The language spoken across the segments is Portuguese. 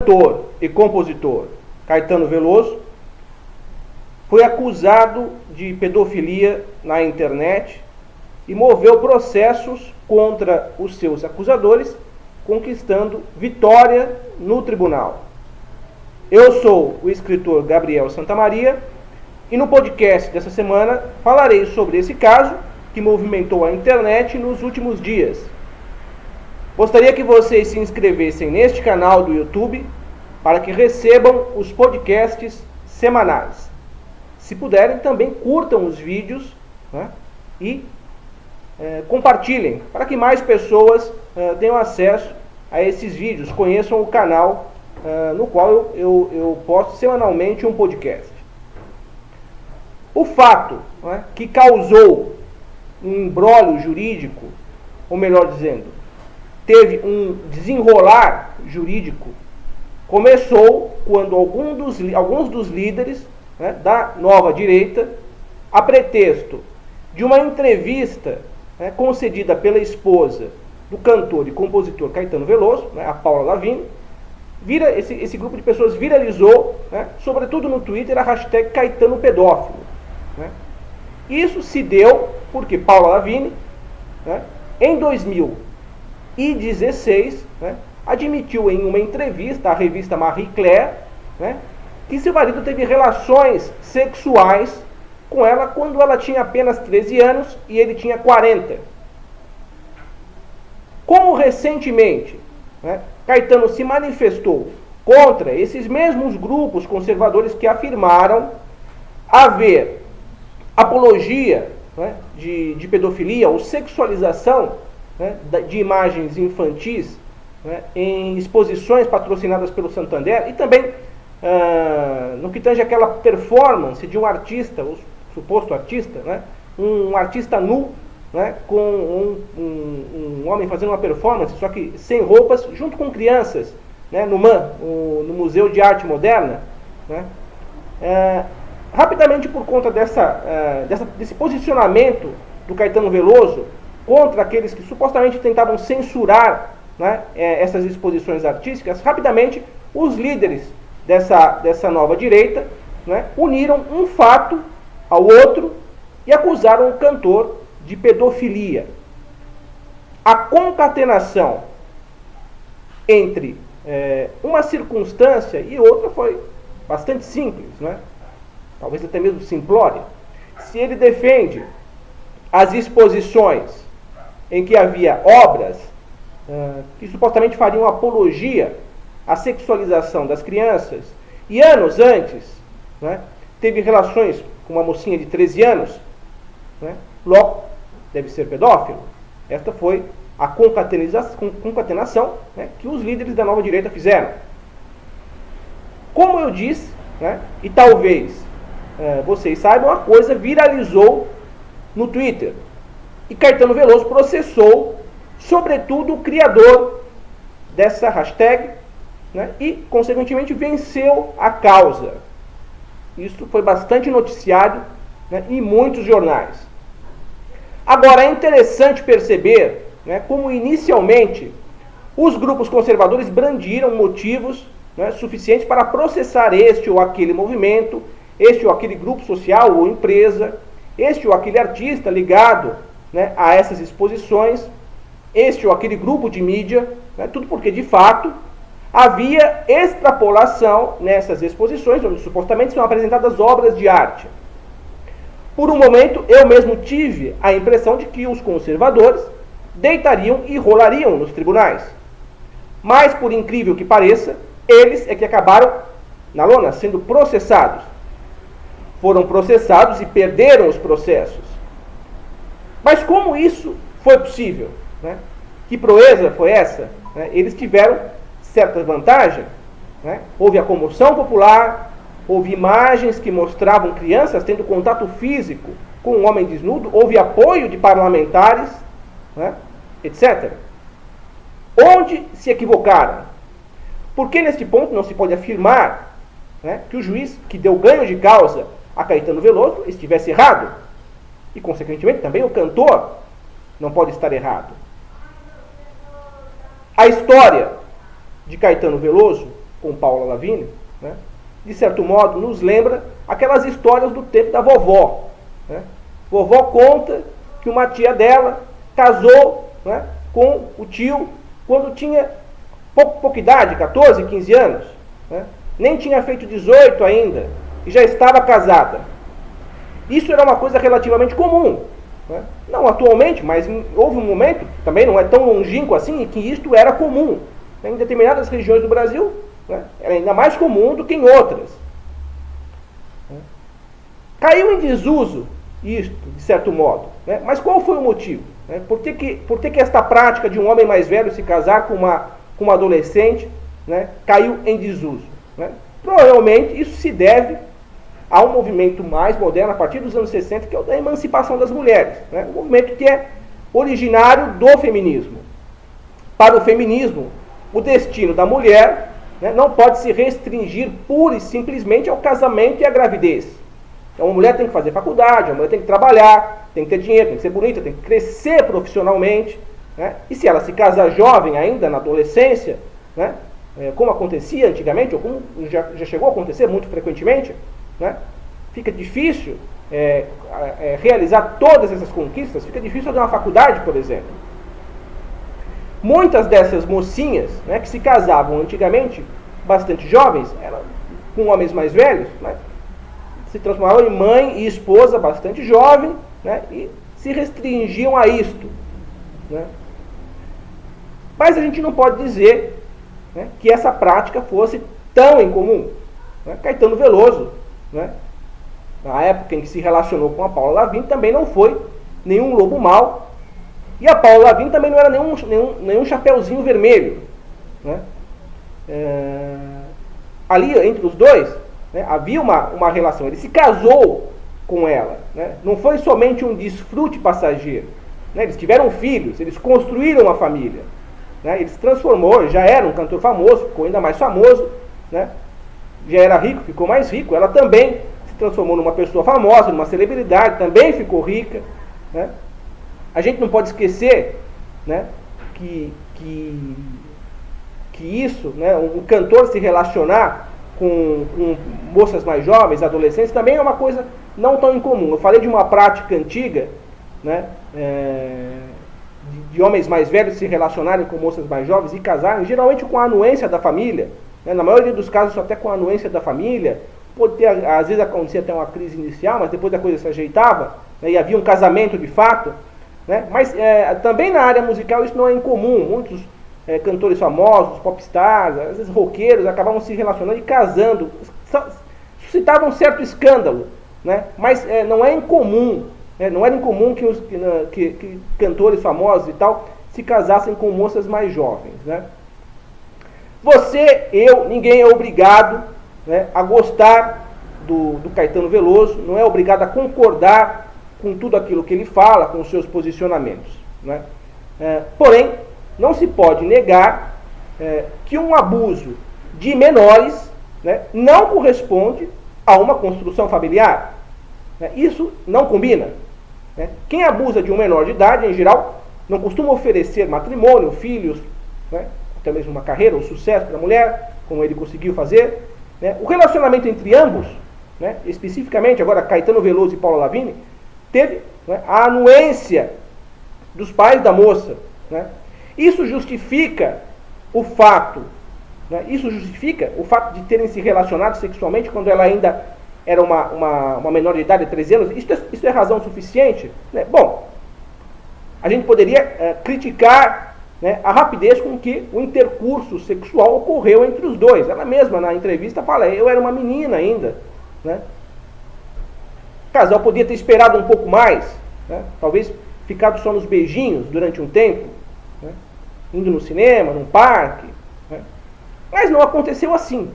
cantor e compositor Caetano Veloso foi acusado de pedofilia na internet e moveu processos contra os seus acusadores, conquistando vitória no tribunal. Eu sou o escritor Gabriel Santamaria e no podcast dessa semana falarei sobre esse caso que movimentou a internet nos últimos dias. Gostaria que vocês se inscrevessem neste canal do YouTube para que recebam os podcasts semanais. Se puderem, também curtam os vídeos, né, e compartilhem para que mais pessoas tenham acesso a esses vídeos, conheçam o canal no qual eu posto semanalmente um podcast. O fato, né, que causou um imbróglio jurídico, ou melhor dizendo, teve um desenrolar jurídico, começou quando alguns dos líderes, né, da nova direita, a pretexto de uma entrevista, né, concedida pela esposa do cantor e compositor Caetano Veloso, né, a Paula Lavigne, esse grupo de pessoas viralizou, né, sobretudo no Twitter, a hashtag Caetano Pedófilo. Né. Isso se deu porque Paula Lavigne, né, em 2016, né, admitiu em uma entrevista à revista Marie Claire, né, que seu marido teve relações sexuais com ela quando ela tinha apenas 13 anos e ele tinha 40. Como recentemente, né, Caetano se manifestou contra esses mesmos grupos conservadores que afirmaram haver apologia, né, de pedofilia ou sexualização, né, de imagens infantis, né, em exposições patrocinadas pelo Santander e também no que tange aquela performance de um artista, o suposto artista, né, um artista nu, né, com um homem fazendo uma performance, só que sem roupas, junto com crianças, né, no MAM, no Museu de Arte Moderna, né. Rapidamente, por conta desse posicionamento do Caetano Veloso contra aqueles que supostamente tentavam censurar, né, essas exposições artísticas, rapidamente os líderes dessa nova direita, né, uniram um fato ao outro e acusaram o cantor de pedofilia. A concatenação entre uma circunstância e outra foi bastante simples, né? Talvez até mesmo simplória. Se ele defende as exposições em que havia obras que supostamente fariam apologia à sexualização das crianças, e anos antes, né, teve relações com uma mocinha de 13 anos, né, logo deve ser pedófilo. Esta foi a concatenação, né, que os líderes da nova direita fizeram. Como eu disse, né, e talvez vocês saibam, a coisa viralizou no Twitter. E Caetano Veloso processou, sobretudo, o criador dessa hashtag, né, e, consequentemente, venceu a causa. Isso foi bastante noticiado, né, em muitos jornais. Agora, é interessante perceber, né, como inicialmente os grupos conservadores brandiram motivos, né, suficientes para processar este ou aquele movimento, este ou aquele grupo social ou empresa, este ou aquele artista ligado, né, a essas exposições, este ou aquele grupo de mídia, né, tudo porque, de fato, havia extrapolação nessas exposições, onde supostamente são apresentadas obras de arte. Por um momento, eu mesmo tive a impressão de que os conservadores deitariam e rolariam nos tribunais. Mas, por incrível que pareça, eles é que acabaram, na lona, sendo processados. Foram processados e perderam os processos. Mas como isso foi possível? Né? Que proeza foi essa? Né? Eles tiveram certa vantagem. Né? Houve a comoção popular, houve imagens que mostravam crianças tendo contato físico com um homem desnudo, houve apoio de parlamentares, né, etc. Onde se equivocaram? Porque neste ponto não se pode afirmar, né, que o juiz que deu ganho de causa a Caetano Veloso estivesse errado. E, consequentemente, também o cantor não pode estar errado. A história de Caetano Veloso com Paula Lavigne, né, de certo modo, nos lembra aquelas histórias do tempo da vovó. Né? Vovó conta que uma tia dela casou, né, com o tio quando tinha pouca idade, 14, 15 anos. Né? Nem tinha feito 18 ainda e já estava casada. Isso era uma coisa relativamente comum. Né? Não atualmente, mas houve um momento, também não é tão longínquo assim, em que isto era comum. Em determinadas regiões do Brasil, né, era ainda mais comum do que em outras. Caiu em desuso isto, de certo modo. Né? Mas qual foi o motivo? Né? Por que esta prática de um homem mais velho se casar com uma adolescente, né, caiu em desuso? Né? Provavelmente isso se deve a um movimento mais moderno, a partir dos anos 60, que é o da emancipação das mulheres. Né? Um movimento que é originário do feminismo. Para o feminismo, o destino da mulher, né, não pode se restringir pura e simplesmente ao casamento e à gravidez. Então, uma mulher tem que fazer faculdade, uma mulher tem que trabalhar, tem que ter dinheiro, tem que ser bonita, tem que crescer profissionalmente. Né? E se ela se casa jovem ainda, na adolescência, né, como acontecia antigamente, ou como já chegou a acontecer muito frequentemente, né, fica difícil realizar todas essas conquistas, fica difícil fazer uma faculdade, por exemplo. Muitas dessas mocinhas, né, que se casavam antigamente, bastante jovens, eram com homens mais velhos, né, se transformavam em mãe e esposa bastante jovem, né, e se restringiam a isto. Né. Mas a gente não pode dizer, né, que essa prática fosse tão incomum. Né. Caetano Veloso, né, na época em que se relacionou com a Paula Lavigne, também não foi nenhum lobo mau. E a Paula Lavigne também não era nenhum chapeuzinho vermelho. Né? Ali, entre os dois, né, havia uma relação. Ele se casou com ela. Né? Não foi somente um desfrute passageiro. Né? Eles tiveram filhos, eles construíram uma família. Né? Ele se transformou, já era um cantor famoso, ficou ainda mais famoso. Né? Já era rico, ficou mais rico. Ela também se transformou numa pessoa famosa, numa celebridade, também ficou rica. Né? A gente não pode esquecer, né, que isso, né, um cantor se relacionar com moças mais jovens, adolescentes, também é uma coisa não tão incomum. Eu falei de uma prática antiga, né, de homens mais velhos se relacionarem com moças mais jovens e casarem, geralmente com a anuência da família. Né, na maioria dos casos, até com a anuência da família. Pode ter, às vezes acontecia até uma crise inicial, mas depois a coisa se ajeitava, né, e havia um casamento de fato. Né? Mas também na área musical isso não é incomum. Muitos cantores famosos, popstars, às vezes roqueiros, acabavam se relacionando e casando. Suscitavam um certo escândalo. Né? Mas não é incomum. Né? Não era incomum que cantores famosos e tal se casassem com moças mais jovens. Né? Você, eu, ninguém é obrigado, né, a gostar do Caetano Veloso, não é obrigado a concordar com tudo aquilo que ele fala, com os seus posicionamentos. Né? Porém, não se pode negar que um abuso de menores, né, não corresponde a uma construção familiar. Né? Isso não combina. Né? Quem abusa de um menor de idade, em geral, não costuma oferecer matrimônio, filhos, né, até mesmo uma carreira, um sucesso para a mulher, como ele conseguiu fazer. Né? O relacionamento entre ambos, né, especificamente agora Caetano Veloso e Paula Lavigne, teve, né, a anuência dos pais da moça. Né? Isso justifica o fato, né, de terem se relacionado sexualmente quando ela ainda era uma menor de idade, de 13 anos. Isso é razão suficiente? Né? Bom, a gente poderia criticar, né, a rapidez com que o intercurso sexual ocorreu entre os dois. Ela mesma, na entrevista, fala: eu era uma menina ainda. Né? O casal podia ter esperado um pouco mais, né? Talvez ficado só nos beijinhos durante um tempo, né? Indo no cinema, num parque. Né? Mas não aconteceu assim.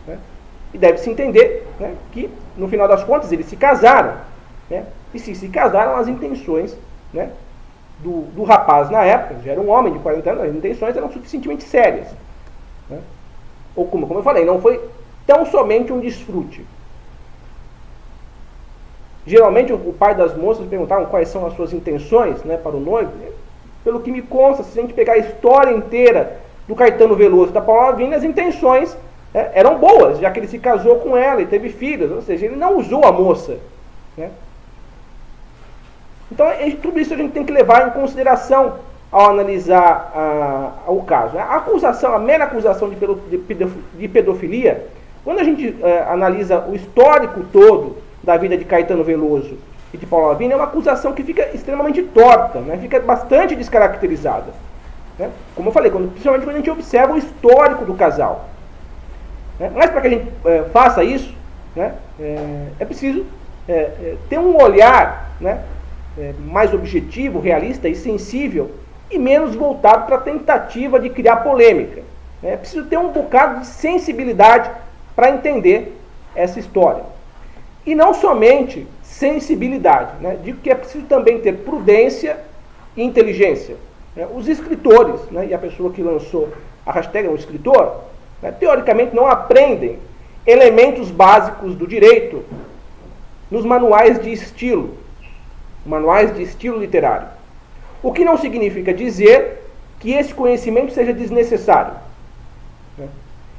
Né? E deve-se entender, né, que, no final das contas, eles se casaram. Né? E se casaram, as intenções, né, do rapaz na época, já era um homem de 40 anos, as intenções eram suficientemente sérias. Né? Ou como eu falei, não foi tão somente um desfrute. Geralmente o pai das moças perguntavam quais são as suas intenções, né, para o noivo. Pelo que me consta, se a gente pegar a história inteira do Caetano Veloso e da Paula Lavigne, as intenções eram boas, já que ele se casou com ela e teve filhos, ou seja, ele não usou a moça. Né? Então, tudo isso a gente tem que levar em consideração ao analisar o caso. A mera acusação de pedofilia, quando a gente analisa o histórico todo da vida de Caetano Veloso e de Paula Lavigne, é uma acusação que fica extremamente torta, né? Fica bastante descaracterizada. Né? Como eu falei, principalmente quando a gente observa o histórico do casal. Né? Mas para que a gente faça isso, né, é preciso ter um olhar, né, mais objetivo, realista e sensível, e menos voltado para a tentativa de criar polêmica. É preciso ter um bocado de sensibilidade para entender essa história. E não somente sensibilidade. Né? Digo que é preciso também ter prudência e inteligência. Né? Os escritores, né, e a pessoa que lançou a hashtag é um escritor, né, teoricamente não aprendem elementos básicos do direito nos manuais de estilo literário. O que não significa dizer que esse conhecimento seja desnecessário.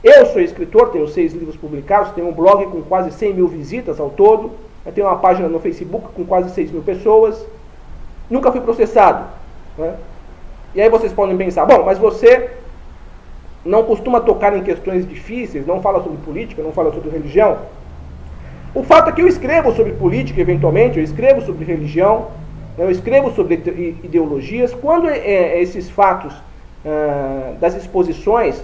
Eu sou escritor, tenho 6 livros publicados, tenho um blog com quase 100 mil visitas ao todo, eu tenho uma página no Facebook com quase 6 mil pessoas, nunca fui processado. Né? E aí vocês podem pensar, bom, mas você não costuma tocar em questões difíceis, não fala sobre política, não fala sobre religião. O fato é que eu escrevo sobre política, eventualmente, eu escrevo sobre religião, eu escrevo sobre ideologias. Quando esses fatos das exposições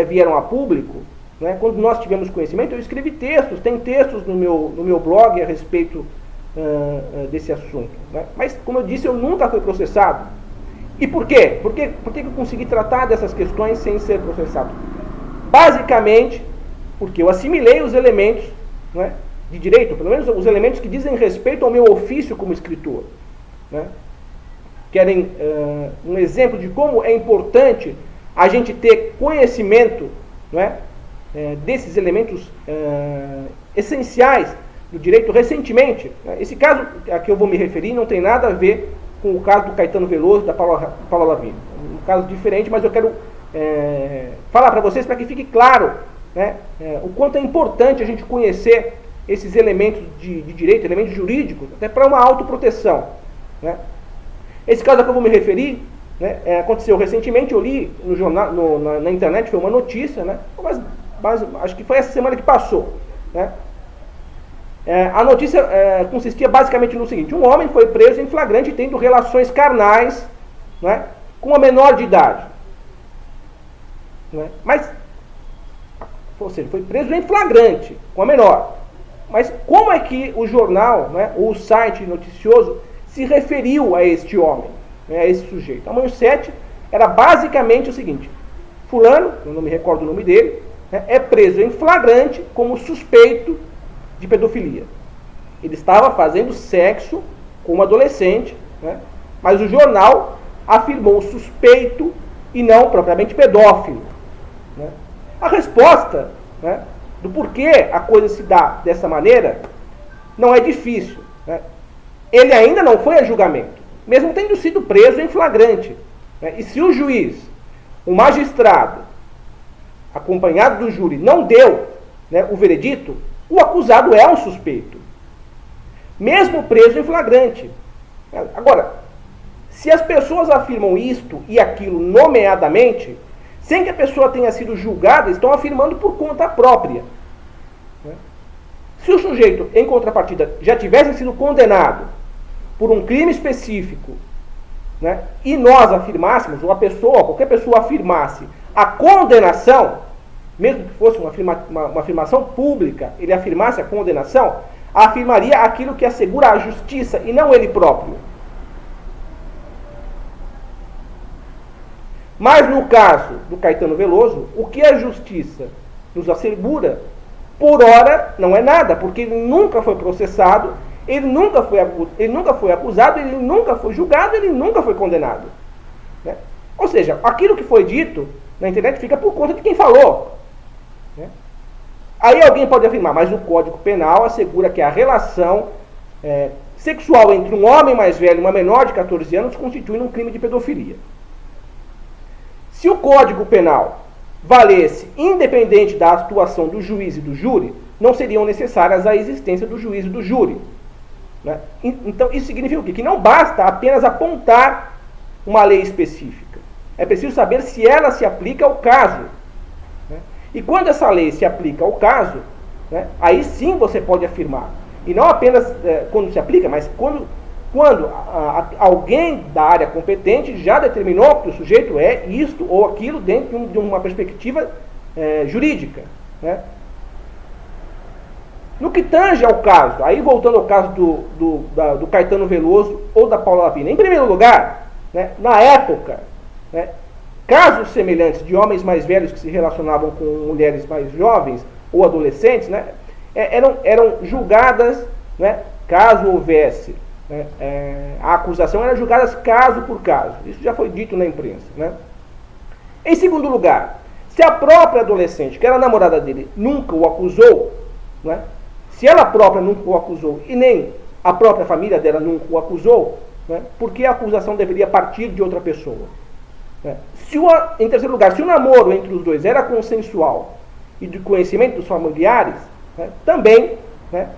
vieram a público, né, quando nós tivemos conhecimento, eu escrevi textos, tem textos no meu blog a respeito desse assunto. Né? Mas, como eu disse, eu nunca fui processado. E por quê? Por que eu consegui tratar dessas questões sem ser processado? Basicamente, porque eu assimilei os elementos, né, de direito, pelo menos os elementos que dizem respeito ao meu ofício como escritor. Né? Querem um exemplo de como é importante a gente ter conhecimento, né, desses elementos essenciais do direito. Recentemente, né, esse caso a que eu vou me referir não tem nada a ver com o caso do Caetano Veloso e da Paula Lavigne. Um caso diferente, mas eu quero falar para vocês para que fique claro, né, o quanto é importante a gente conhecer esses elementos de direito, elementos jurídicos, até para uma autoproteção. Né? Esse caso a que eu vou me referir, né, aconteceu recentemente, eu li no jornal, na internet, foi uma notícia, né, mas acho que foi essa semana que passou. Né? A notícia consistia basicamente no seguinte: um homem foi preso em flagrante tendo relações carnais, né, com uma menor de idade. Né? Ou seja, foi preso em flagrante com a menor. Mas como é que o jornal, né, ou o site noticioso se referiu a este homem, né, a esse sujeito? A manchete era basicamente o seguinte: fulano, eu não me recordo o nome dele, né, é preso em flagrante como suspeito de pedofilia. Ele estava fazendo sexo com uma adolescente, né, mas o jornal afirmou suspeito e não propriamente pedófilo. Né? A resposta, né, do porquê a coisa se dá dessa maneira não é difícil. Né? Ele ainda não foi a julgamento, mesmo tendo sido preso em flagrante. Né? E se o juiz, o magistrado, acompanhado do júri, não deu, né, o veredito, o acusado é um suspeito, mesmo preso em flagrante. Agora, se as pessoas afirmam isto e aquilo nomeadamente, sem que a pessoa tenha sido julgada, estão afirmando por conta própria. Se o sujeito, em contrapartida, já tivesse sido condenado por um crime específico, né, e nós afirmássemos, ou qualquer pessoa afirmasse a condenação, mesmo que fosse uma afirmação pública, ele afirmasse a condenação, afirmaria aquilo que assegura a justiça e não ele próprio. Mas no caso do Caetano Veloso, o que a justiça nos assegura, por hora, não é nada, porque ele nunca foi processado, ele nunca foi acusado, ele nunca foi julgado, ele nunca foi condenado. Né? Ou seja, aquilo que foi dito na internet fica por conta de quem falou. Né? Aí alguém pode afirmar, mas o Código Penal assegura que a relação sexual entre um homem mais velho e uma menor de 14 anos constitui um crime de pedofilia. Se o Código Penal valesse, independente da atuação do juiz e do júri, não seriam necessárias a existência do juiz e do júri. Né? Então, isso significa o quê? Que não basta apenas apontar uma lei específica. É preciso saber se ela se aplica ao caso. Né? E quando essa lei se aplica ao caso, né, aí sim você pode afirmar. E não apenas quando se aplica, mas quando alguém da área competente já determinou que o sujeito é isto ou aquilo dentro de uma perspectiva jurídica. Né? No que tange ao caso, aí voltando ao caso do Caetano Veloso ou da Paula Lavigne, em primeiro lugar, né, na época, né, casos semelhantes de homens mais velhos que se relacionavam com mulheres mais jovens ou adolescentes, né, eram julgadas, né, caso houvesse, né, a acusação, eram julgadas caso por caso. Isso já foi dito na imprensa. Né? Em segundo lugar, se a própria adolescente, que era a namorada dele, nunca o acusou, né, se ela própria nunca o acusou e nem a própria família dela nunca o acusou, né, por que a acusação deveria partir de outra pessoa? Né? Em terceiro lugar, se o namoro entre os dois era consensual e de conhecimento dos familiares, né, também, né,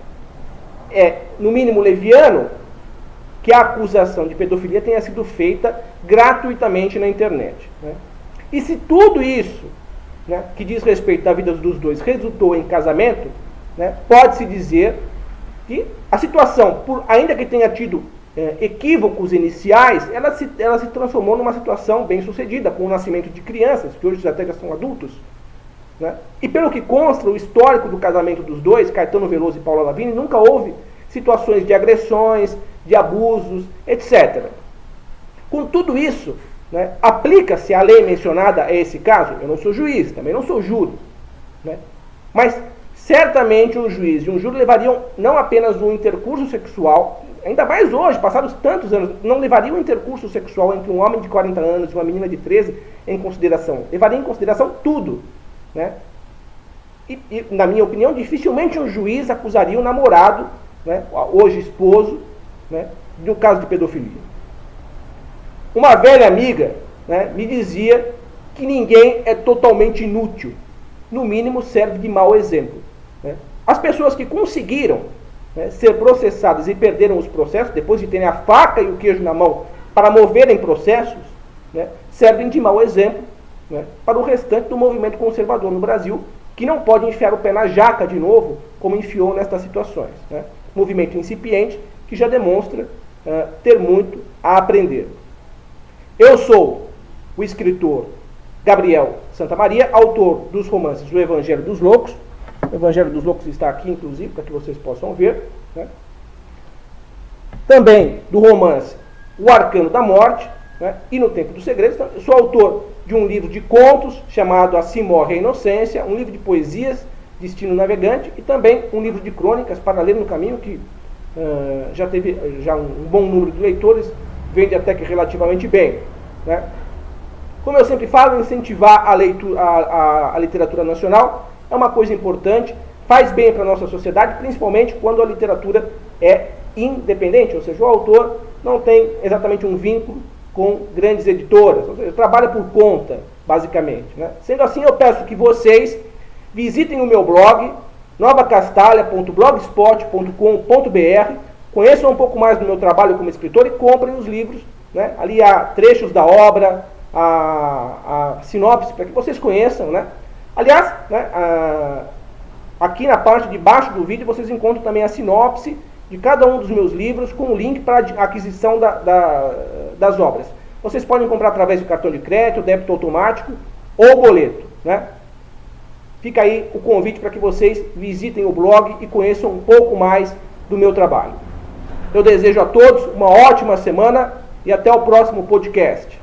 é, no mínimo, leviano que a acusação de pedofilia tenha sido feita gratuitamente na internet. Né? E se tudo isso, né, que diz respeito à vida dos dois resultou em casamento, né, pode-se dizer que a situação, ainda que tenha tido equívocos iniciais, ela se transformou numa situação bem sucedida, com o nascimento de crianças, que hoje até já são adultos. Né? E pelo que consta, o histórico do casamento dos dois, Caetano Veloso e Paula Lavigne, nunca houve situações de agressões, de abusos, etc. Com tudo isso, né, aplica-se a lei mencionada a esse caso? Eu não sou juiz, também não sou júri. Né? Mas certamente um juiz e um júri levariam não apenas um intercurso sexual, ainda mais hoje, passados tantos anos, não levariam um intercurso sexual entre um homem de 40 anos e uma menina de 13 em consideração. Levaria em consideração tudo. Né? E, na minha opinião, dificilmente um juiz acusaria um namorado, né, hoje esposo, né, de um caso de pedofilia. Uma velha amiga, né, me dizia que ninguém é totalmente inútil. No mínimo serve de mau exemplo. Né? As pessoas que conseguiram, né, ser processadas e perderam os processos, depois de terem a faca e o queijo na mão para moverem processos, né, servem de mau exemplo, né, para o restante do movimento conservador no Brasil, que não pode enfiar o pé na jaca de novo, como enfiou nestas situações. Né? Movimento incipiente que já demonstra ter muito a aprender. Eu sou o escritor Gabriel Santamaria, autor dos romances O Evangelho dos Loucos. O Evangelho dos Loucos está aqui, inclusive, para que vocês possam ver. Né? Também do romance O Arcano da Morte, né? E No Tempo dos Segredos. Então, eu sou autor de um livro de contos chamado Assim Morre a Inocência, um livro de poesias, Destino Navegante, e também um livro de crônicas, Para Ler no Caminho, que já teve um bom número de leitores, vende até que relativamente bem. Né? Como eu sempre falo, incentivar a leitura, a literatura nacional é uma coisa importante, faz bem para a nossa sociedade, principalmente quando a literatura é independente, ou seja, o autor não tem exatamente um vínculo com grandes editoras, ou seja, trabalha por conta, basicamente. Né? Sendo assim, eu peço que vocês visitem o meu blog, novacastalha.blogspot.com.br, conheçam um pouco mais do meu trabalho como escritor e comprem os livros. Né? Ali há trechos da obra, a sinopse, para que vocês conheçam. Né? Aliás, né, aqui na parte de baixo do vídeo vocês encontram também a sinopse de cada um dos meus livros com o link para a aquisição das obras. Vocês podem comprar através do cartão de crédito, débito automático ou boleto. Né? Fica aí o convite para que vocês visitem o blog e conheçam um pouco mais do meu trabalho. Eu desejo a todos uma ótima semana e até o próximo podcast.